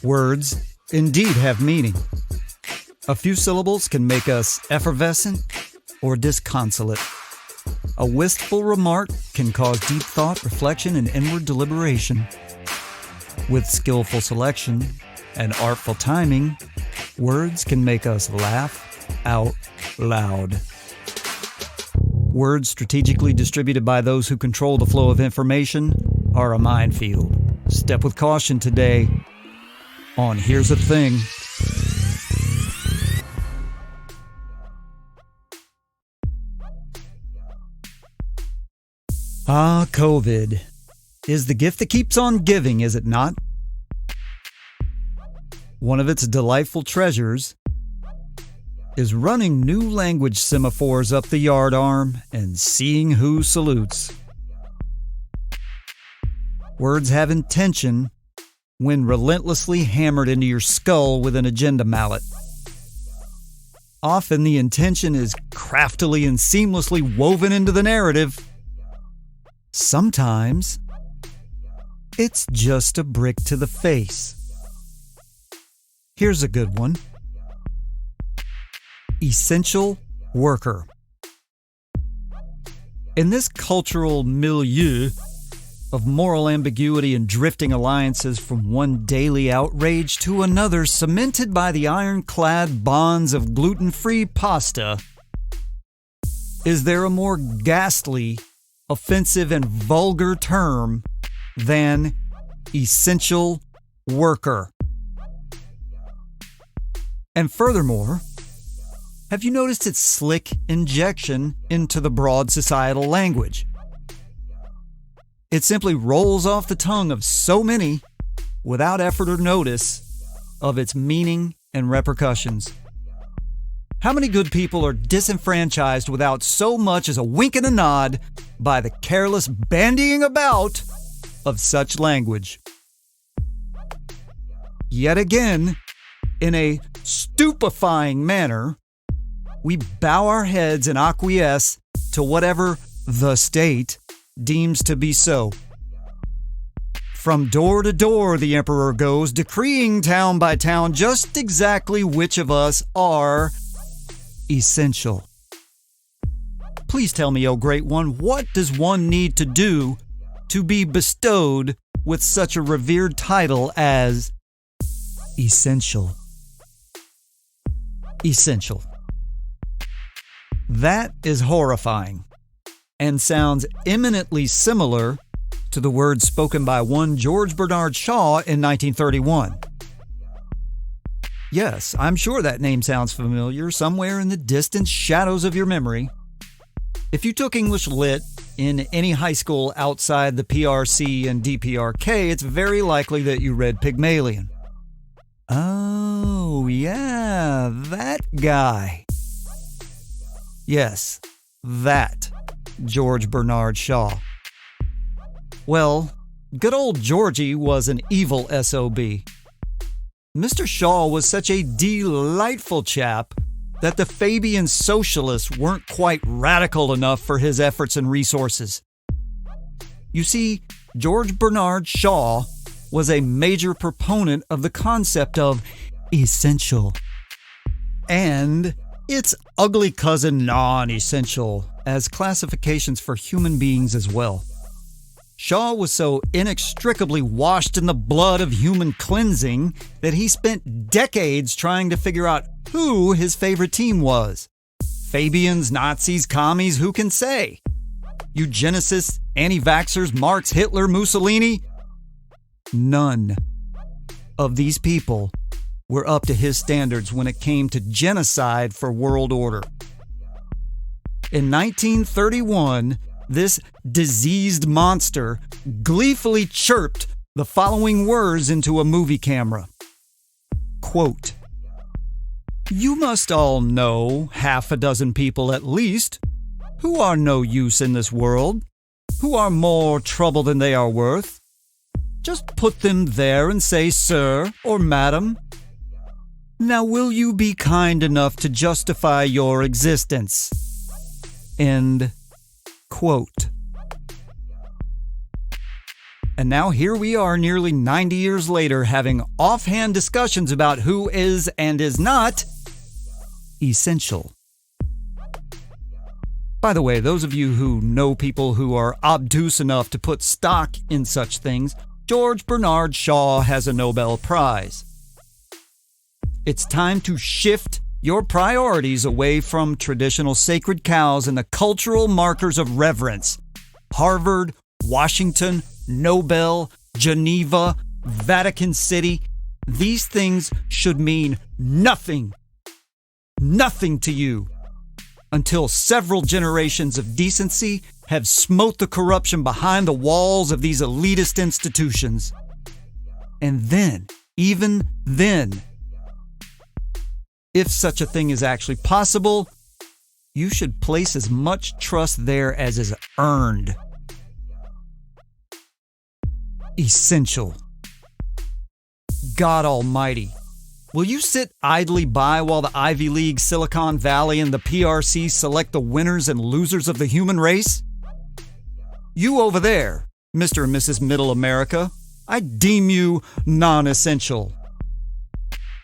Words indeed have meaning. A few syllables can make us effervescent or disconsolate. A wistful remark can cause deep thought, reflection, and inward deliberation. With skillful selection and artful timing, words can make us laugh out loud. Words strategically distributed by those who control the flow of information are a minefield. Step with caution today on Here's a Thing. Ah, COVID is the gift that keeps on giving, is it not? One of its delightful treasures is running new language semaphores up the yardarm and seeing who salutes. Words have intention when relentlessly hammered into your skull with an agenda mallet. Often the intention is craftily and seamlessly woven into the narrative. Sometimes it's just a brick to the face. Here's a good one. Essential worker. In this cultural milieu of moral ambiguity and drifting alliances from one daily outrage to another cemented by the ironclad bonds of gluten-free pasta, is there a more ghastly, offensive, and vulgar term than essential worker? And furthermore, have you noticed its slick injection into the broad societal language? It simply rolls off the tongue of so many without effort or notice of its meaning and repercussions. How many good people are disenfranchised without so much as a wink and a nod by the careless bandying about of such language? Yet again, in a stupefying manner, we bow our heads and acquiesce to whatever the state deems to be so. From door to door the emperor goes, decreeing town by town just exactly which of us are essential. Please tell me, O great one, what does one need to do to be bestowed with such a revered title as essential? Essential. That is horrifying and sounds eminently similar to the words spoken by one George Bernard Shaw in 1931. Yes, I'm sure that name sounds familiar somewhere in the distant shadows of your memory. If you took English Lit in any high school outside the PRC and DPRK, it's very likely that you read Pygmalion. Oh, yeah, that guy. Yes, that George Bernard Shaw. Well, good old Georgie was an evil SOB. Mr. Shaw was such a delightful chap that the Fabian socialists weren't quite radical enough for his efforts and resources. You see, George Bernard Shaw was a major proponent of the concept of essential and its ugly cousin non-essential as classifications for human beings as well. Shaw was so inextricably washed in the blood of human cleansing that he spent decades trying to figure out who his favorite team was. Fabians, Nazis, commies, who can say? Eugenicists, anti-vaxxers, Marx, Hitler, Mussolini? None of these people were up to his standards when it came to genocide for world order. In 1931, this diseased monster gleefully chirped the following words into a movie camera. Quote, "You must all know half a dozen people at least who are no use in this world, who are more trouble than they are worth. Just put them there and say, 'Sir' or 'Madam.' Now will you be kind enough to justify your existence?" End quote. And now here we are nearly 90 years later having offhand discussions about who is and is not essential. By the way, those of you who know people who are obtuse enough to put stock in such things, George Bernard Shaw has a Nobel Prize. It's time to shift your priorities away from traditional sacred cows and the cultural markers of reverence. Harvard, Washington, Nobel, Geneva, Vatican City. These things should mean nothing. Nothing to you until several generations of decency have smote the corruption behind the walls of these elitist institutions. And then, even then, if such a thing is actually possible, you should place as much trust there as is earned. Essential. God Almighty. Will you sit idly by while the Ivy League, Silicon Valley, and the PRC select the winners and losers of the human race? You over there, Mr. and Mrs. Middle America, I deem you non-essential.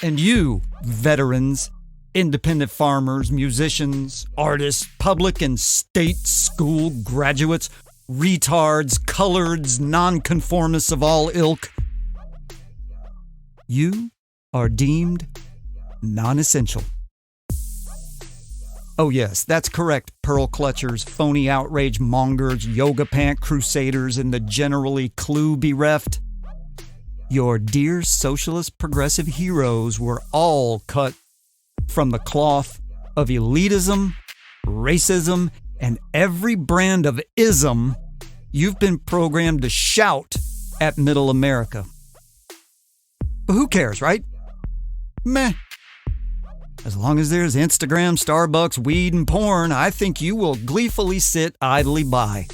And you, veterans, independent farmers, musicians, artists, public and state school graduates, retards, coloreds, nonconformists of all ilk, you are deemed non-essential. Oh yes, that's correct, pearl clutchers, phony outrage mongers, yoga pant crusaders, and the generally clue bereft. Your dear socialist progressive heroes were all cut from the cloth of elitism, racism, and every brand of ism you've been programmed to shout at Middle America. But who cares, right? Meh. As long as there's Instagram, Starbucks, weed, and porn, I think you will gleefully sit idly by.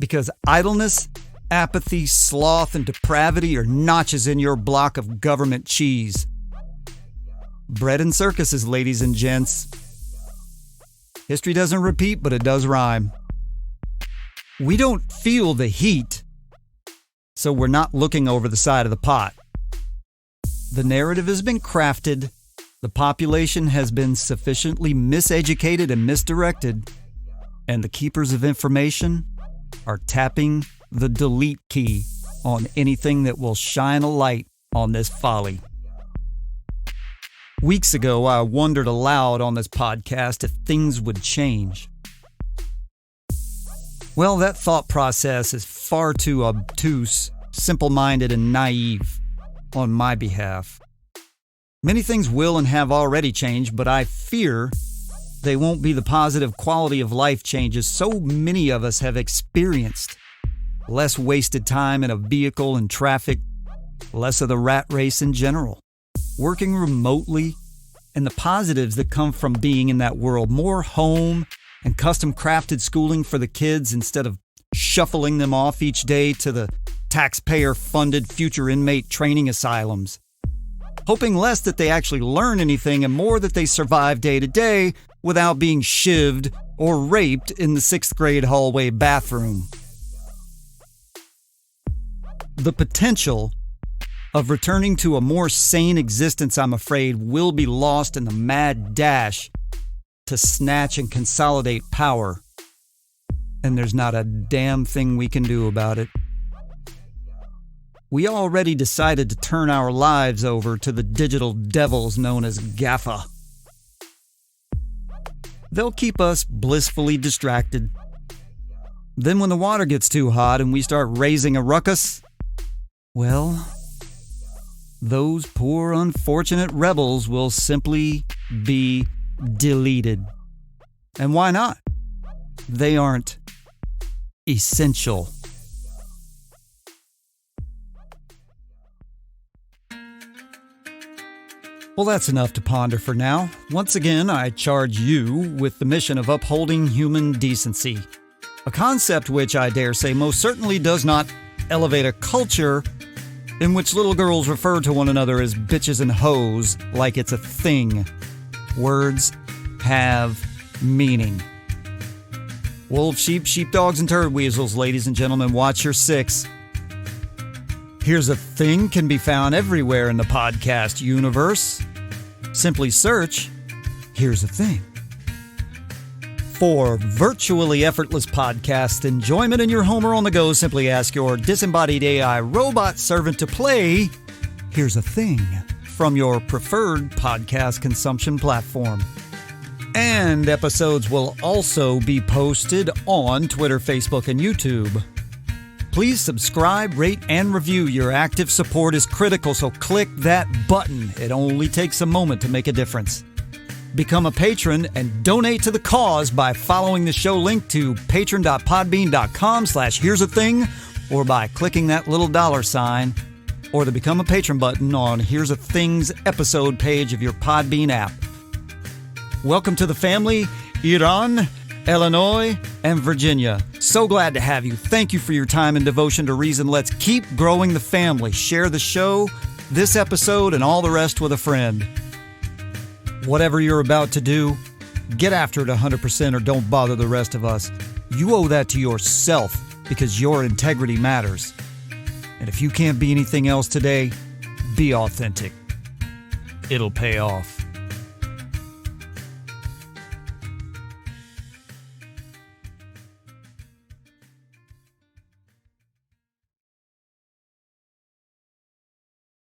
Because idleness, apathy, sloth, and depravity are notches in your block of government cheese. Bread and circuses, ladies and gents. History doesn't repeat, but it does rhyme. We don't feel the heat, so we're not looking over the side of the pot. The narrative has been crafted, the population has been sufficiently miseducated and misdirected, and the keepers of information are tapping the delete key on anything that will shine a light on this folly. Weeks ago, I wondered aloud on this podcast if things would change. Well, that thought process is far too obtuse, simple-minded, and naive on my behalf. Many things will and have already changed, but I fear they won't be the positive quality of life changes so many of us have experienced. Less wasted time in a vehicle and traffic, less of the rat race in general, working remotely, and the positives that come from being in that world, more home and custom-crafted schooling for the kids instead of shuffling them off each day to the taxpayer-funded future inmate training asylums. Hoping less that they actually learn anything and more that they survive day to day without being shivved or raped in the 6th grade hallway bathroom. The potential of returning to a more sane existence, I'm afraid, will be lost in the mad dash to snatch and consolidate power. And there's not a damn thing we can do about it. We already decided to turn our lives over to the digital devils known as GAFA. They'll keep us blissfully distracted. Then when the water gets too hot and we start raising a ruckus, well, those poor unfortunate rebels will simply be deleted. And why not? They aren't essential. Well, that's enough to ponder for now. Once again, I charge you with the mission of upholding human decency, a concept which I dare say most certainly does not elevate a culture in which little girls refer to one another as bitches and hoes like it's a thing. Words have meaning. Wolves, sheep, sheepdogs, and turd weasels, ladies and gentlemen, watch your six. Here's a Thing can be found everywhere in the podcast universe. Simply search, Here's a Thing. For virtually effortless podcast enjoyment in your home or on the go, simply ask your disembodied AI robot servant to play Here's a Thing from your preferred podcast consumption platform. And episodes will also be posted on Twitter, Facebook, and YouTube. Please subscribe, rate, and review. Your active support is critical, so click that button. It only takes a moment to make a difference. Become a patron and donate to the cause by following the show link to patron.podbean.com/Here's a Thing, or by clicking that little $sign, or the Become a Patron button on Here's a Thing's episode page of your Podbean app. Welcome to the family, Iran, Illinois, and Virginia. So glad to have you. Thank you for your time and devotion to reason. Let's keep growing the family. Share the show, this episode, and all the rest with a friend. Whatever you're about to do, get after it 100% or don't bother the rest of us. You owe that to yourself because your integrity matters. And if you can't be anything else today, be authentic. It'll pay off.